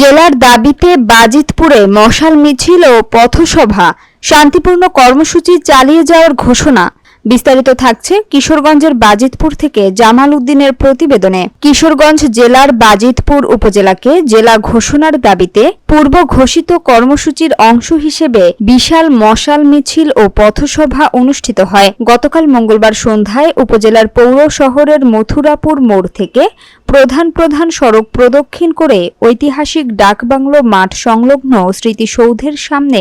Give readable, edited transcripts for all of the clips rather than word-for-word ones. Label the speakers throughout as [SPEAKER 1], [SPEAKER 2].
[SPEAKER 1] জেলার দাবিতে বাজিতপুরে মশাল মিছিল ও পথসভা, শান্তিপূর্ণ কর্মসূচি চালিয়ে যাওয়ার ঘোষণা। বিস্তারিত থাকছে কিশোরগঞ্জের বাজিতপুর থেকে জামাল উদ্দিনের প্রতিবেদনে। কিশোরগঞ্জ জেলার বাজিতপুর উপজেলাকে জেলা ঘোষণার দাবিতে পূর্ব ঘোষিত কর্মসূচির অংশ হিসেবে বিশাল মশাল মিছিল ও পথসভা অনুষ্ঠিত হয়। গতকাল মঙ্গলবার সন্ধ্যায় উপজেলার পৌর শহরের মথুরাপুর মোড় থেকে প্রধান সড়ক প্রদক্ষিণ করে ঐতিহাসিক ডাকবাংলো মাঠ সংলগ্ন স্মৃতিসৌধের সামনে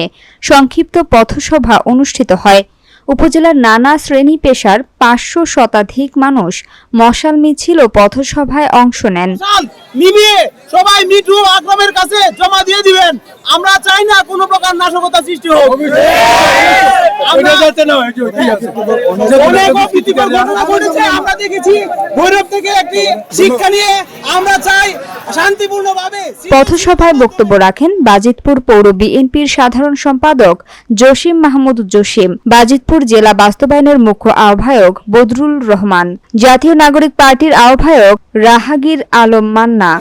[SPEAKER 1] সংক্ষিপ্ত পথসভা অনুষ্ঠিত হয়। উপজেলার নানা শ্রেণী পেশার 500 শতাধিক মানুষ মশাল মিছিল ও পথসভায় অংশ নেন।
[SPEAKER 2] সবাই মিঠু আকরামের কাছে জমা দিয়ে দিবেন। আমরা চাই না কোনো প্রকার নাশকতা সৃষ্টি হোক। আমরা দেখেছি ভৈরব থেকে একটি শিক্ষা নিয়ে আমরা চাই শান্তিপূর্ণভাবে।
[SPEAKER 1] পথসভায় বক্তব্য রাখেন বাজিতপুর পৌর বিএনপির সাধারণ সম্পাদক জসিম মাহমুদ জসিম, বাজিতপুর জেলা বাস্তবায়নের মুখ্য আহ্বায়ক বদরুল রহমান, জাতীয় নাগরিক পার্টির আহ্বায়ক রাহাগীর আলম মান্না।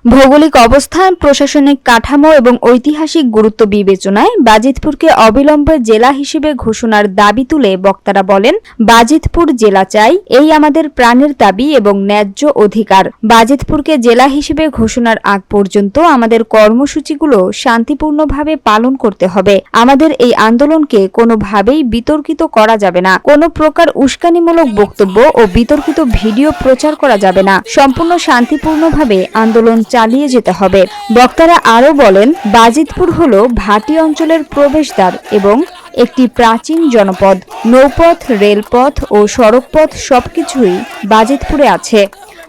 [SPEAKER 1] ভৌগোলিক অবস্থান, প্রশাসনিক কাঠামো এবং ঐতিহাসিক গুরুত্ব বিবেচনায় বাজিতপুরকে অবিলম্বে জেলা হিসেবে ঘোষণার দাবি তুলে বক্তারা বলেন, বাজিতপুর জেলা চাই, এই আমাদের প্রাণের দাবি এবং ন্যায্য অধিকার। বাজিতপুরকে জেলা হিসেবে ঘোষণার আগ পর্যন্ত আমাদের কর্মসূচিগুলো শান্তিপূর্ণভাবে পালন করতে হবে। আমাদের এই আন্দোলনকে কোনোভাবেই বিতর্কিত করা যাবে না। কোনো প্রকার উস্কানিমূলক বক্তব্য ও বিতর্কিত ভিডিও প্রচার করা যাবে না। সম্পূর্ণ শান্তিপূর্ণভাবে আন্দোলন চালিয়ে যেতে হবে। বক্তারা আরও বলেন, বাজিতপুর হলো ভাটি অঞ্চলের প্রবেশদ্বার এবং একটি প্রাচীন জনপদ। নৌপথ, রেলপথ ও সড়কপথ সবকিছুই বাজিতপুরে আছে।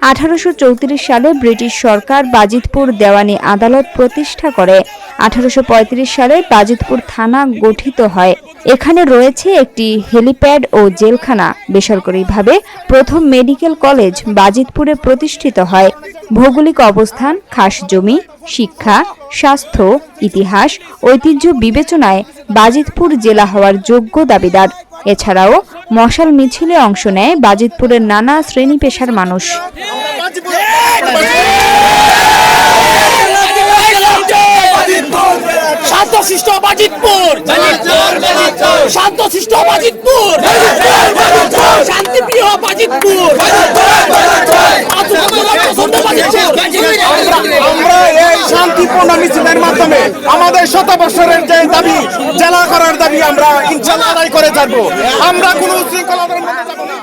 [SPEAKER 1] 1834 সালে ব্রিটিশ সরকার বাজিতপুর দেওয়ানি আদালত প্রতিষ্ঠা করে। 1835 সালে বাজিতপুর থানা গঠিত হয়। এখানে রয়েছে একটি হেলিপ্যাড ও জেলখানা। বেসরকারিভাবে প্রথম মেডিকেল কলেজ বাজিতপুরে প্রতিষ্ঠিত হয়। ভৌগোলিক অবস্থান, খাস জমি, শিক্ষা, স্বাস্থ্য, ইতিহাস, ঐতিহ্য বিবেচনায় বাজিতপুর জেলা হওয়ার যোগ্য দাবিদার। এছাড়াও মশাল মিছিলে অংশ নেয় বাজিতপুরের নানা শ্রেণী পেশার মানুষ।
[SPEAKER 2] শান্তশিষ্ট বাজিতপুর, শান্তশিষ্ট বাজিতপুর, শান্তিপ্রিয় বাজিতপুর। আমরা এই শান্তিপূর্ণ মিছিলের মাধ্যমে আমাদের 100 বছরের যে দাবি, জেলা করার দাবি আমরা ইনশাআল্লাহ আদায় করে যাব। আমরা কোনো উশৃঙ্খলার মধ্যে যাব না।